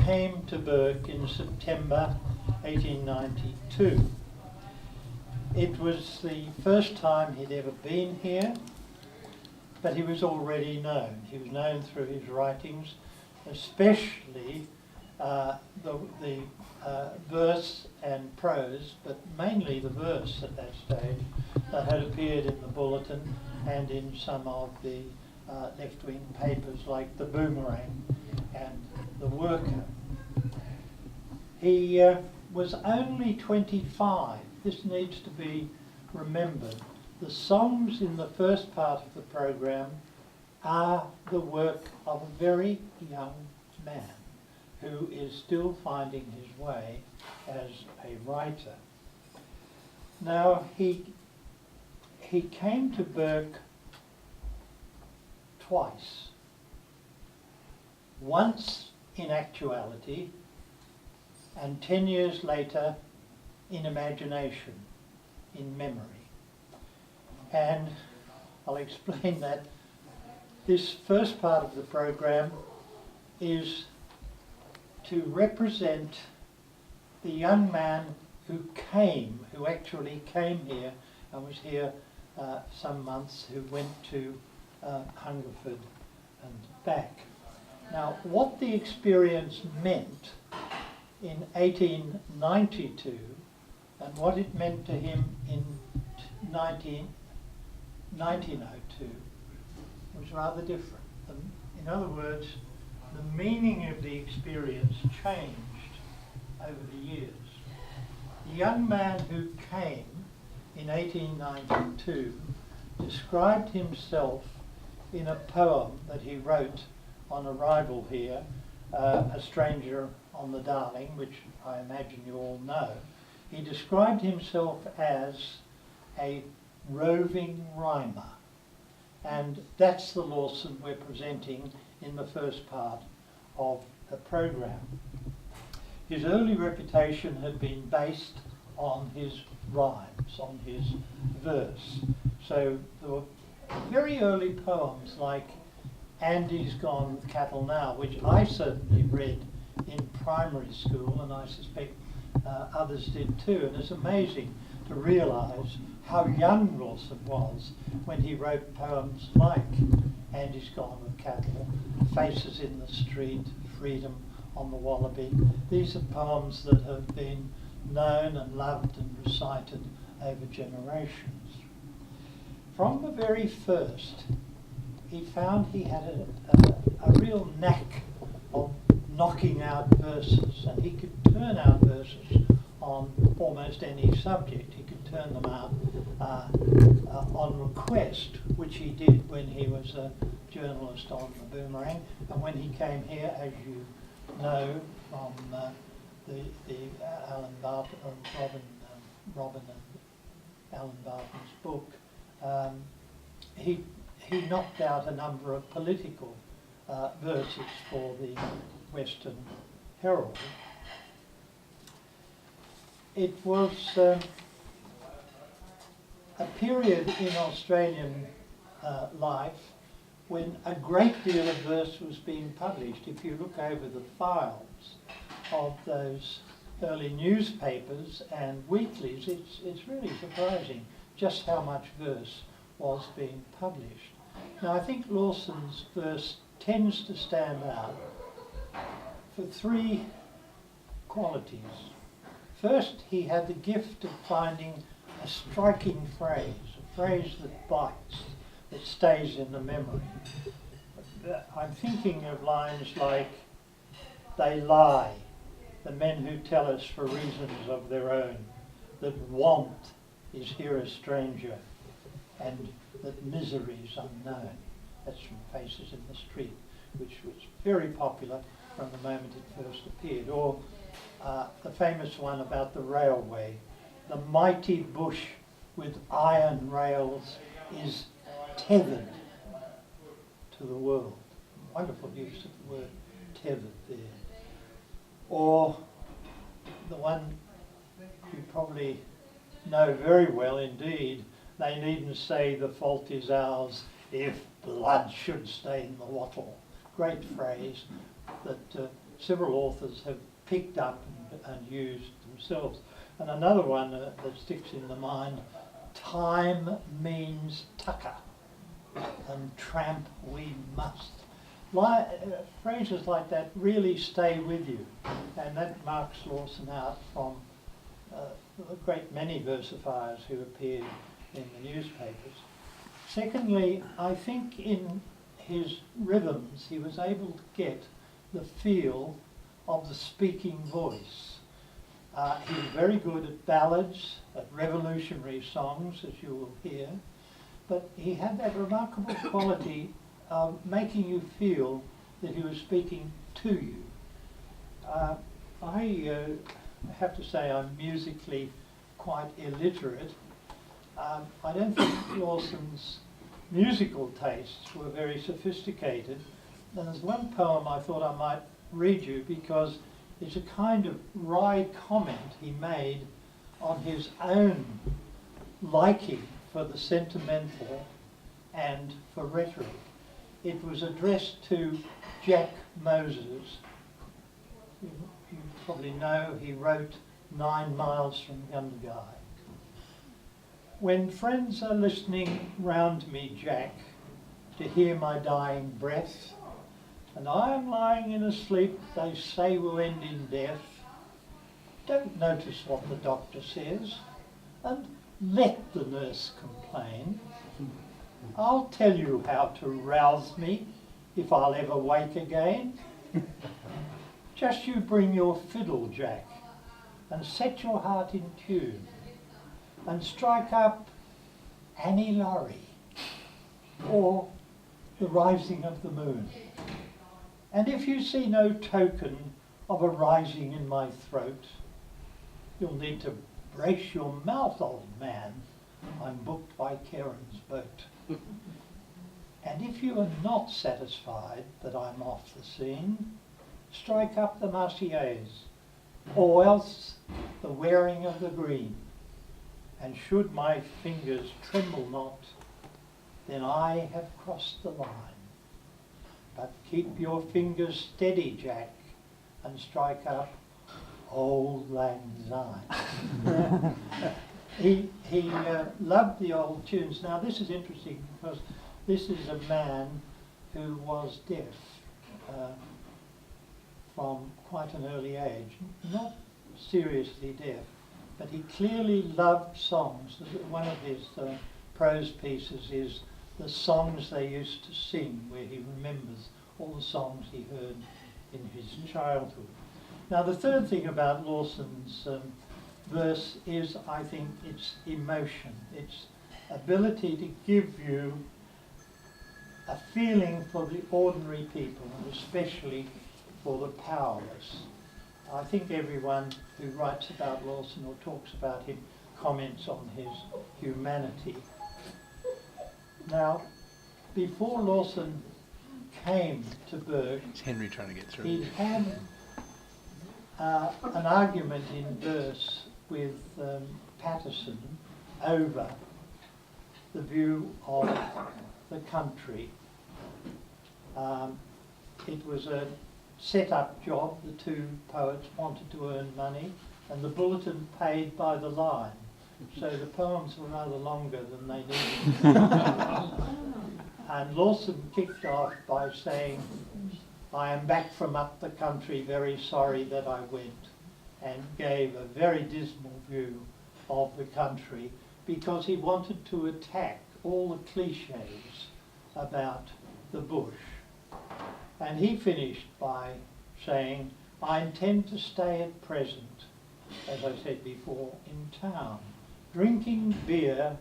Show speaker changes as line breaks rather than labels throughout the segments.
came to Bourke in September 1892. It was the first time he'd ever been here, but he was already known. He was known through his writings, especially the verse and prose, but mainly the verse at that stage, that had appeared in the Bulletin and in some of the left-wing papers like the Boomerang and the Worker. He was only 25. This needs to be remembered. The songs in the first part of the program are the work of a very young man who is still finding his way as a writer. Now, he came to Bourke twice. Once in actuality, and 10 years later in imagination, in memory. And I'll explain that. This first part of the program is to represent the young man who actually came here and was here some months, who went to Hungerford and back. Now, what the experience meant in 1892 and what it meant to him in 1902 was rather different. In other words, the meaning of the experience changed over the years. The young man who came in 1892 described himself in a poem that he wrote on arrival here, A Stranger on the Darling, which I imagine you all know. He described himself as a roving rhymer, and that's the Lawson we're presenting in the first part of the program. His early reputation had been based on his rhymes, on his verse. So there were very early poems like Andy's Gone with Cattle Now, which I certainly read in primary school, and I suspect others did too. And it's amazing to realise how young Lawson was when he wrote poems like Andy's Gone with Cattle, Faces in the Street, Freedom on the Wallaby. These are poems that have been known and loved and recited over generations. From the very first, he found he had a real knack of knocking out verses, and he could turn out verses on almost any subject. He could turn them out on request, which he did when he was a journalist on the Boomerang, and when he came here, as you know from the Alan Barton, Robin and Alan Barton's book, he knocked out a number of political verses for the Western Herald. It was a period in Australian life when a great deal of verse was being published. If you look over the files of those early newspapers and weeklies, it's really surprising just how much verse was being published. Now, I think Lawson's verse tends to stand out for three qualities. First, he had the gift of finding a striking phrase, a phrase that bites, that stays in the memory. I'm thinking of lines like, "They lie, the men who tell us for reasons of their own, that want is here a stranger, and that misery's unknown." That's from Faces in the Street, which was very popular from the moment it first appeared. Or the famous one about the railway. "The mighty bush with iron rails is tethered to the world." Wonderful use of the word tethered there. Or the one you probably know very well indeed, "They needn't say the fault is ours if blood should stain the wattle." Great phrase that several authors have picked up and used themselves. And another one that sticks in the mind, time means tucker, and tramp we must. Phrases like that really stay with you, and that marks Lawson out from a great many versifiers who appeared in the newspapers. Secondly, I think in his rhythms he was able to get the feel of the speaking voice. He was very good at ballads, at revolutionary songs, as you will hear, but he had that remarkable quality of making you feel that he was speaking to you. I have to say I'm musically quite illiterate. I don't think Lawson's musical tastes were very sophisticated. And there's one poem I thought I might read you because it's a kind of wry comment he made on his own liking for the sentimental and for rhetoric. It was addressed to Jack Moses. You probably know he wrote 9 Miles from Gundagai. When friends are listening round me, Jack, to hear my dying breath, and I am lying in a sleep they say will end in death, don't notice what the doctor says, and let the nurse complain. I'll tell you how to rouse me if I'll ever wake again. Just you bring your fiddle, Jack, and set your heart in tune, and strike up Annie Laurie or The Rising of the Moon. And if you see no token of a rising in my throat, you'll need to brace your mouth, old man. I'm booked by Karen's boat. And if you are not satisfied that I'm off the scene, strike up the Marseillaise, or else the Wearing of the Green. And should my fingers tremble not, then I have crossed the line. But keep your fingers steady, Jack, and strike up Auld Lang Syne. He loved the old tunes. Now this is interesting because this is a man who was deaf from quite an early age, not seriously deaf, but he clearly loved songs. One of his prose pieces is the songs they used to sing, where he remembers all the songs he heard in his childhood. Now the third thing about Lawson's verse is, I think, its emotion, its ability to give you a feeling for the ordinary people, and especially for the powerless. I think everyone who writes about Lawson or talks about him comments on his humanity. Now, before Lawson came to Bourke,
It's Henry trying to get through.
he had an argument in verse with Patterson over the view of the country. It was a set-up job. The two poets wanted to earn money, and the Bulletin paid by the line. So the poems were rather longer than they needed. And Lawson kicked off by saying, I am back from up the country, very sorry that I went, and gave a very dismal view of the country because he wanted to attack all the cliches about the bush. And he finished by saying, I intend to stay at present, as I said before, in town, drinking beer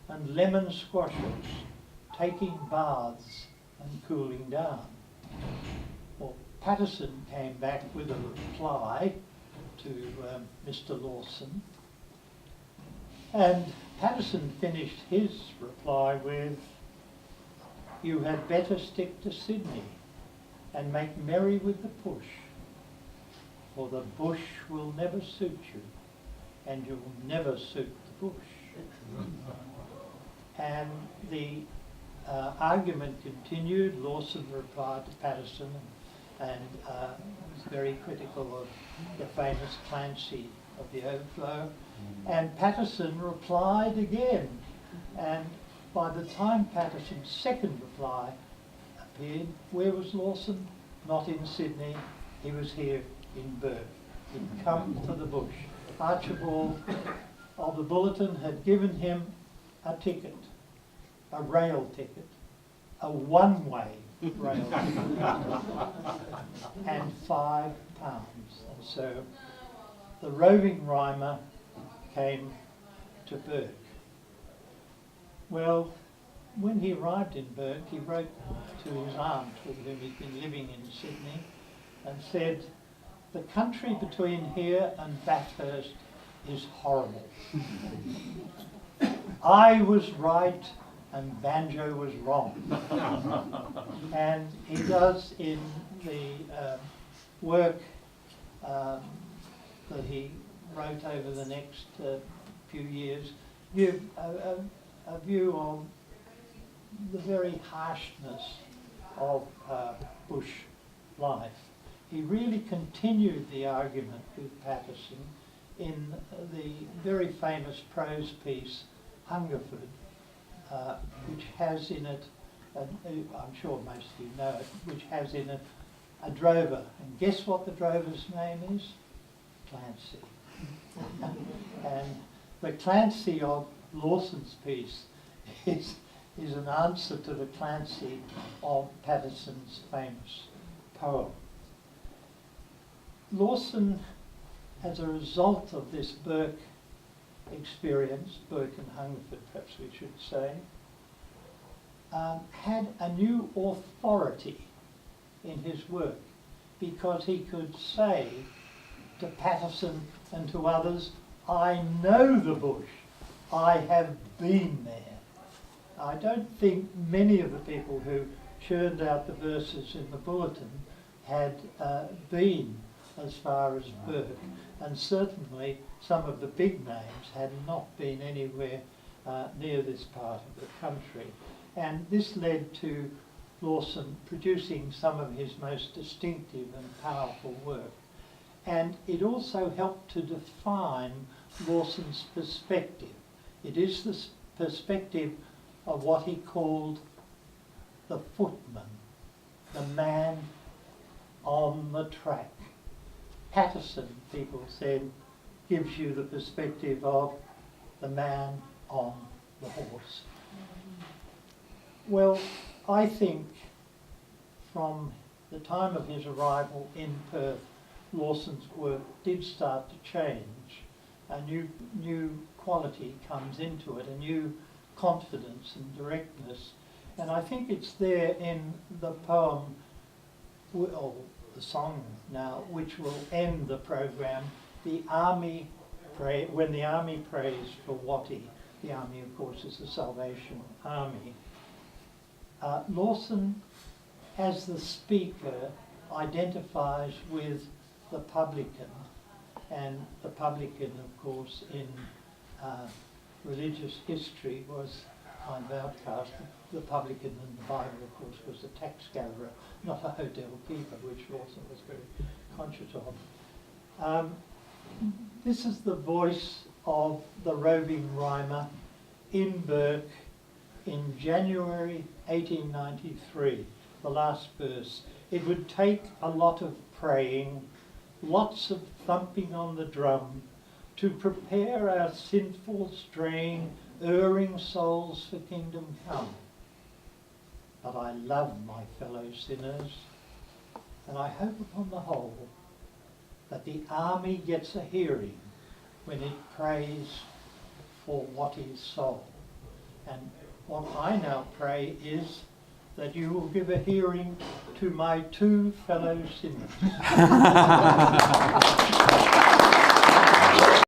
and lemon squashes, taking baths and cooling down. Well, Patterson came back with a reply to Mr. Lawson, and Patterson finished his reply with, you had better stick to Sydney and make merry with the push, for the bush will never suit you, and you'll never suit the bush. And the argument continued. Lawson replied to Patterson, and was very critical of the famous Clancy of the overflow. And Patterson replied again, and by the time Patterson's second reply appeared, where was Lawson? Not in Sydney, he was here in Bourke. He'd come to the bush. Archibald of the Bulletin had given him a ticket, a rail ticket, a one-way rail ticket, and £5. And so the roving rhymer came to Bourke. Well, when he arrived in Bourke, he wrote to his aunt, with whom he'd been living in Sydney, and said, "The country between here and Bathurst is horrible. I was right and Banjo was wrong." And he does in the work that he wrote over the next few years, give a view on the very harshness of bush life. He really continued the argument with Patterson in the very famous prose piece Hungerford, which has in it, I'm sure most of you know it, which has in it a drover. And guess what the drover's name is? Clancy. And the Clancy of Lawson's piece is an answer to the Clancy of Patterson's famous poem. Lawson, as a result of this Bourke experience, Bourke and Hungerford perhaps we should say, had a new authority in his work, because he could say to Patterson and to others, "I know the bush, I have been there." I don't think many of the people who churned out the verses in the Bulletin had been as far as Bourke, and certainly some of the big names had not been anywhere near this part of the country. And this led to Lawson producing some of his most distinctive and powerful work. And it also helped to define Lawson's perspective. It is the perspective of what he called the footman, the man on the track. Patterson, people said, gives you the perspective of the man on the horse. Well, I think from the time of his arrival in Perth, Lawson's work did start to change. A new quality comes into it, a new confidence and directness. And I think it's there in the poem, or the song now, which will end the program, when the army prays for Watty. The army, of course, is the Salvation Army. Lawson, as the speaker, identifies with the publican, and the publican, of course, in religious history was kind of outcast. The publican in the Bible, of course, was a tax gatherer, not a hotel keeper, which Lawson was very conscious of. This is the voice of the roving rhymer in Bourke in January 1893, the last verse. "It would take a lot of praying, lots of thumping on the drum, to prepare our sinful, straying, erring souls for kingdom come. But I love my fellow sinners, and I hope upon the whole that the army gets a hearing when it prays for Watty's soul. And what I now pray is that you will give a hearing to my two fellow sinners."